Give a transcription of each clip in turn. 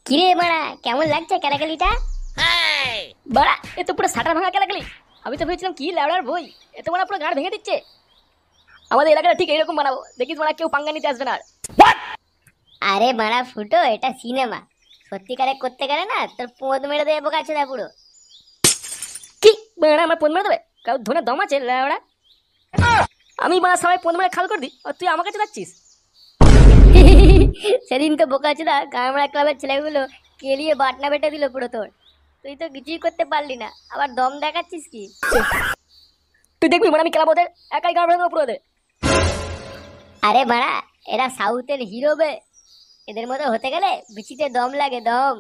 কিরে বাড়া, কেমন লাগছে ক্যালাকালিটা? বাড়া, এ তো পুরো সাটা ভাঙা ক্যালাকালি। আমি তো ভেবেছিলাম কি ল্যাবড়ার বই, এ তো বাড়া পুরো গাড় ভেঙে দিচ্ছে। আমাদের এলাকাটা ঠিক এইরকম বানাবো, দেখিস বাড়া কেউ পাঙ্গা নিতে আসবে না আর। আরে বাড়া ফুটো, এটা সিনেমা। সত্যিকারে করতে গেলে না তোর পোঁদ মেরে দেবে বোকাচোদা পুরো। কি বাড়া আমার পোঁদ মেরে দেবে? কারোর ধনে দম আছে ল্যাবড়া? আমি বাড়া সবাই পোঁদ মেরে খাল করে দিই আর তুই আমার কাছে যাচ্ছিস? সেদিন তো বোকাচোদা গামড়া ক্লাবের ছেলেগুলো কেলিয়ে বাটনা বেটে দিল পুরো তোর। তুই তো কিছুই করতে পারলি না, আবার দম দেখাচ্ছিস কি? তুই দেখবি মানে আমি খেলাবো ওদের, একাই গাড় ভেঙে দেবো পুরো ওদের। আরে বাড়া, এরা সাউথের হিরো বে। এদের মতো হতে গেলে বিচিতে দম লাগে, দম।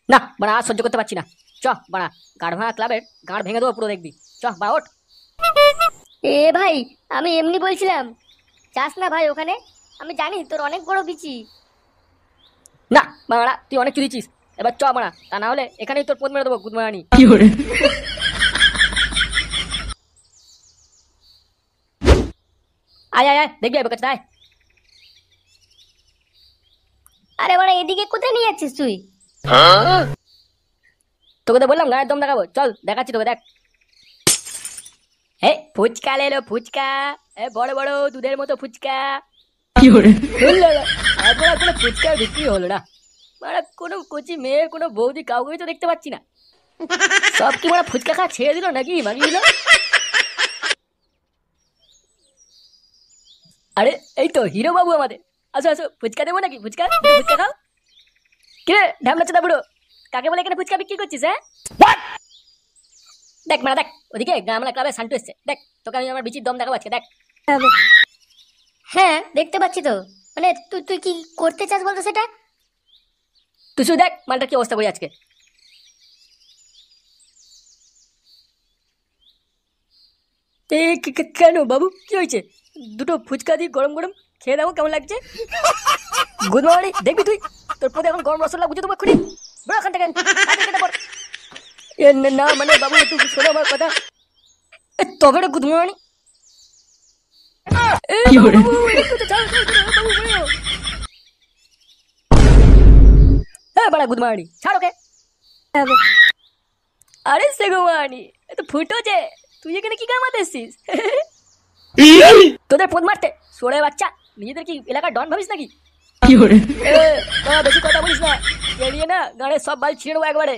না বাড়া, আর সহ্য করতে পারছি না। চ বাড়া, গাড় ভাঙা ক্লাবের গাড় ভেঙে দেবো পুরো, দেখবি। চ বাড়া ওঠ। এ ভাই, আমি এমনি বলছিলাম, যাস না ভাই ওখানে। আমি জানি তোর অনেক বড় বিচি। না বাড়া, তুই অনেক চুরিছিস। এবার চ বাড়া, তা না হলে এখানেই তোর পোদ মেরে দেবো গুদমারানি। আয় আয় আয়, দেখবি আয় বোকাচোদা, আয়। আরে বাড়া, এদিকে কোথায় নিয়ে যাচ্ছিস তুই? তোকে তো বললাম গায়ের দম দেখাবো, চল দেখাচ্ছি তোকে, দেখ। হে ফুচকা লে লো ফুচকা, এ বড় বড় দুধের মতো ফুচকা। কোনো ফুচকা বিক্রি হলো না। মানে কোনো কচি মেয়ে, কোনো বৌদি, কাউকেই তো দেখতে পাচ্ছি না। সব কি মানে ফুচকা খা ছেড়ে দিল নাকি মাগিয়ে দিল? আরে এই তো হিরো বাবু আমাদের। আসো আসো, ফুচকা দেবো নাকি? ফুচকা ফুচকা খাও। কে ঢামনা চোদা বুড়ো, কাকে বলে এখানে ফুচকা বিক্রি করছিস? হ্যাঁ দেখ মানে দেখ, ওদিকে গামলা ক্লাবে সান্টু এসছে, দেখ তোকে আমি আমার বিচির দম দেখাবো আজকে, দেখ। হ্যাঁ দেখতে পাচ্ছি তো। মানে তুই তুই কি করতে চাস বলতো সেটা? তুই শুধু দেখ মালটা কি অবস্থা করি আজকে। এ কেন বাবু, কি হয়েছে? দুটো ফুচকা দিয়ে গরম গরম খেয়ে দেবো, কেমন লাগছে? গুড মর্নিং, দেখবি তুই তোর পথে এখন গরম রসগোল্লা বুঝে দেবো এক্ষুনি। বড় ওখান থেকে না মানে বাবু, একটু শোনো আমার কথা। তবে রে গুড মর্নিং। হ্যাঁ বড়া গুড মর্নিং, ছাড় ওকে। আরে সে গুমানি, এ তো ফুটো যে, তুই এখানে কি কামাতে এসেছিস? তোদের পোদ মারতে সরে বাচ্চা, নিজেদের কি এলাকার ডন ভাবিস নাকি? বেশি কথা বলিস না, এড়িয়ে না গাড়ির সব বাল ছিঁড়ে নেবো একবারে।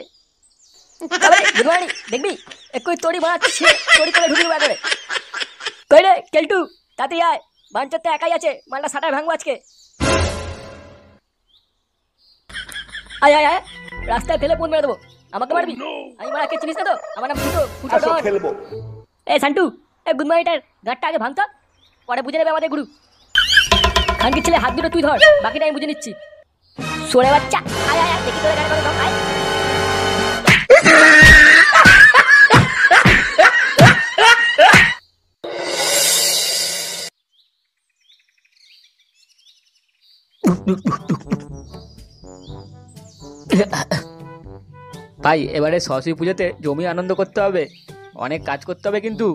গুড মর্নিং, দেখবি একই তোরি বানাচ্ছে, তোরি করে ঢুকিয়ে দেবো একবারে। কই রে কেলটু, তাতে আয়, বাঞ্চাতে একাই আছে, মালটা সাটার ভাঙবো আজকে। আয় আয় আয়, রাস্তায় ফেলে পোদ মেরে দেবো। আমাকে মারবি? আমি মারা কে চিনিস না তো, আমার নাম ফুটো, ফুটো ডন। এ সান্টু, এ গুড মর্নিংটার গাঁটটা আগে ভাঙতো, পরে বুঝে নেবে আমাদের গুরু। খানকির ছেলে হাত দুটো তুই ধর, বাকিটা আমি বুঝে নিচ্ছি। সরে বাচ্চা, আয় আয় আয়, দেখি তোরে গাড়ি করে দাও, আয়। ভাই এবারে সরস্বতী পুজোতে জমি আনন্দ করতে হবে, অনেক কাজ করতে হবে কিন্তু।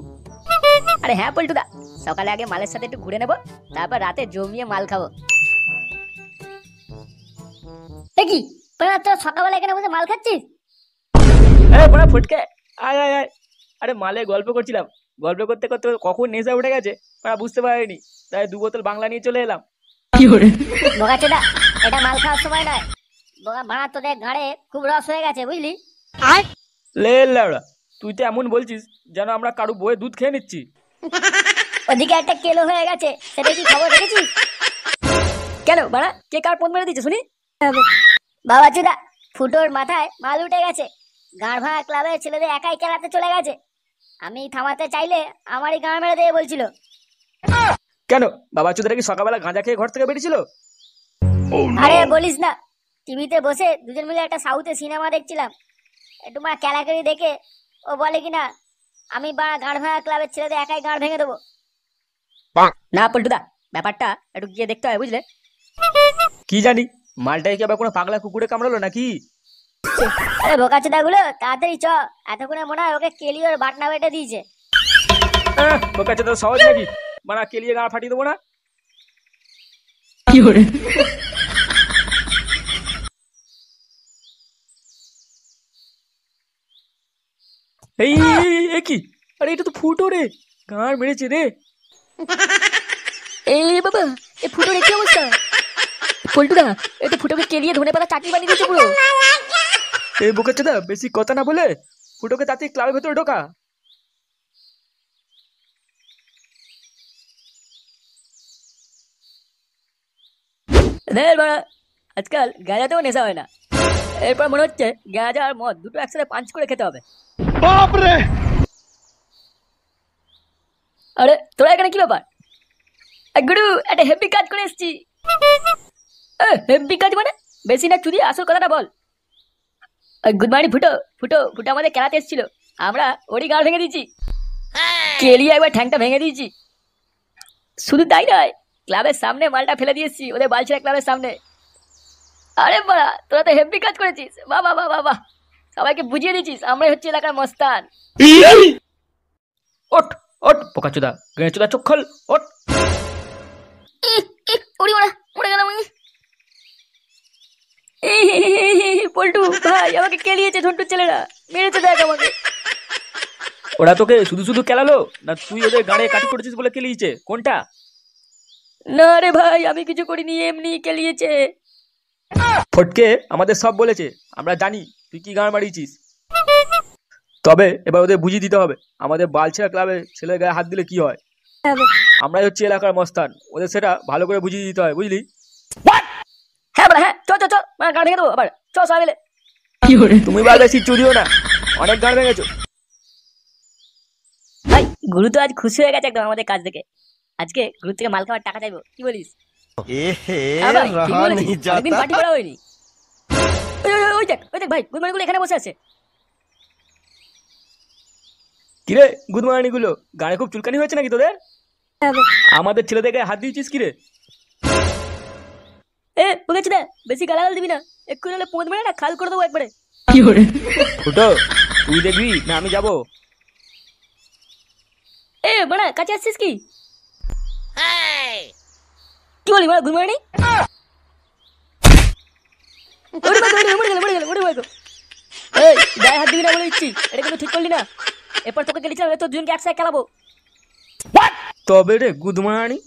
আরে হ্যাঁ পল্টুদা, সকালে আগে মালের সাথে একটু ঘুরে নেবো, তারপর রাতে জমিয়ে মাল খাবো। কি তোর সকালবেলা এখানে বসে মাল খাচ্ছিস? বড়া ফুটকে, আয় আয় আয়। আরে মালে গল্প করছিলাম, গল্প করতে করতে কখন নেশা উঠে গেছে বুঝতে পারিনি, তাই 2 বোতল বাংলা নিয়ে চলে এলাম। বোকাচোদা, এটা মাল খাওয়ার সময় নয়। বোকা ভাড়া, তোদের ঘাড়ে খুব রস হয়ে গেছে বুঝলি। লে লাউড়া, তুই তো এমন বলছিস যেন আমরা কারু বয়ে দুধ খেয়ে নিচ্ছি। ওদিকে একটা কেলো হয়ে গেছে, সেটা কি খবর রেখেছিস? কেন বাড়া, কে কার পোদ মেরে দিচ্ছে শুনি? বাবা চুদা, ফুটোর মাথায় মাল উঠে গেছে, গাঁড় ভাঙা ক্লাবের ছেলেদের একাই খেলাতে চলে গেছে। আমি থামাতে চাইলে আমারই গাঁড় মেরে দিয়ে বলছিল। কেন বাবা চুদারা কি সকালবেলা গাঁজা খেয়ে ঘর থেকে বেরিয়েছিল? আরে বলিস না, টিভিতে বসে দুজন মিলে একটা সাউথে সিনেমা দেখছিলাম, একটু মা ক্যালাকারি দেখে ও বলে কিনা আমি গাঁড় ভাঙা ক্লাবের ছেলেদের একাই গাঁড় ভেঙে দেবো। না পল্টুদা, ব্যাপারটা একটু গিয়ে দেখতে হয় বুঝলে। কি জানি, মালটাই কি আবার কোনো পাগলা কুকুরে কামড়ালো নাকি? আরে বোকাচোদা গুলো তাড়াতাড়ি চ, এতক্ষণে মনে হয় ওকে কেলিওর বাটনা বেটে দিয়েছে। বোকাচ্ছে তো সহজ নাকি, মানে কেলিয়ে গাঁ ফাটিয়ে দেবো না। এই এ কি? আরে এটা তো ফুটো রে, গাঁড় মেরেছে রে। এই বাবা, এ ফুটোর কি অবস্থা? পল্টুদা, এ তো ফুটোকে কেলিয়ে ধনে পাতা চাটনি বানিয়ে দিয়েছে পুরো। এই বোকাচ্চোদা, বেশি কথা না বলে ফুটোকে তাতে ক্লাবের ভেতরে ঢোকা। ধের বাড়া, আজকাল গাঁজাতেও নেশা হয় না। এরপর মনে হচ্ছে গাঁজা আর মদ দুটো একসাথে পাঞ্চ করে খেতে হবে। বাপরে! আরে তোরা এখানে কি ব্যাপার? গুরু, একটা হেভি কাজ করে এসেছি। হেভি কাজ মানে? বেশি না চুরি, আসল কথাটা বল। গুড মর্নিং ফুটো। ফুটো ফুটো আমাদের খেলাতে এসেছিল, আমরা ওরই গাঁড় ভেঙে দিয়েছি। কেলিয়ে একবার ঠ্যাংটা ভেঙে দিয়েছি। শুধু তাই নয়, ক্লাবের সামনে মালটা ফেলে দিয়েছি, ওদের বালছিরা ক্লাবের সামনে। আরে বাড়া, তোরা তো হেভি কাজ করেছিস, বাহ বাহ বাহ বাহ। সবাইকে বুঝিয়ে দিয়েছিস আমরাই হচ্ছে এলাকার মস্তান। ওঠ ওঠ বোকাচ্চোদা, গাঁচোদা চোখ খোল, ওঠ। ওরে বাড়া, মরে গেলাম আমি। পল্টু ভাই, আমাকে কেলিয়েছে ঝন্টুর ছেলেরা, মেরেছে দেখ আমাকে। ওরা তোকে শুধু শুধু কেলালো, না তুই ওদের গাড়ে কাটি করেছিস বলে কেলিয়েছে? কোনটা? না রে ভাই, আমি কিছু করিনি, এমনি কেলিয়েছে। ফটকে আমাদের সব বলেছে, আমরা জানি তুই কি গাঁড় মারিয়েছিস। তবে এবার ওদের বুঝিয়ে দিতে হবে আমাদের বালছেড়া ক্লাবে ছেলের গায়ে হাত দিলে কি হয়। আমরাই হচ্ছে এলাকার মস্তান, ওদের সেটা ভালো করে বুঝিয়ে দিতে হয়, বুঝলি? হ্যাঁ বড়া, হ্যাঁ, চ চ চ, গাড়ি ভেঙে দেবো আবার, চ সবাই মিলে। তুমি বা বেশি চুরিও না, অনেক গাঁড় ভেঙেছো। ভাই, গুরু তো আজ খুশি হয়ে গেছে একদম আমাদের কাজ দেখে। আজকে গুরু থেকে মাল খাওয়ার টাকা চাইবো, কি বলিস? হ্যাঁ ভাই, ঠিক বলেছিস, অনেকদিন পার্টি করা হয়নি। ওই দেখ ভাই, গুলমানিগুলো এখানে বসে আছে। কিরে গুদমারানি গুলো, গাড়ে খুব চুলকানি হয়েছে নাকি তোদের? আমাদের ছেলেদের গায়ে হাত দিয়েছিস কিরে? বলেছি না, বেশি গালাগাল দিবি না, এক্ষুনি হলে পোঁত মেরে না খাল করে দেবো একবারে। ফুটো, তুই দেখবি না আমি যাবো? বাড়া, কাছে আসছিস কি? কি বলি বাড়া, গুলমানি? গায়ে হাত দিবি না বলে দিচ্ছি, এটা কিন্তু ঠিক করলি না। এরপর তোকে গেলিছিলাম, তোর দুজনকে একসাথে খেলাবো। তবে রে গুদমারানি।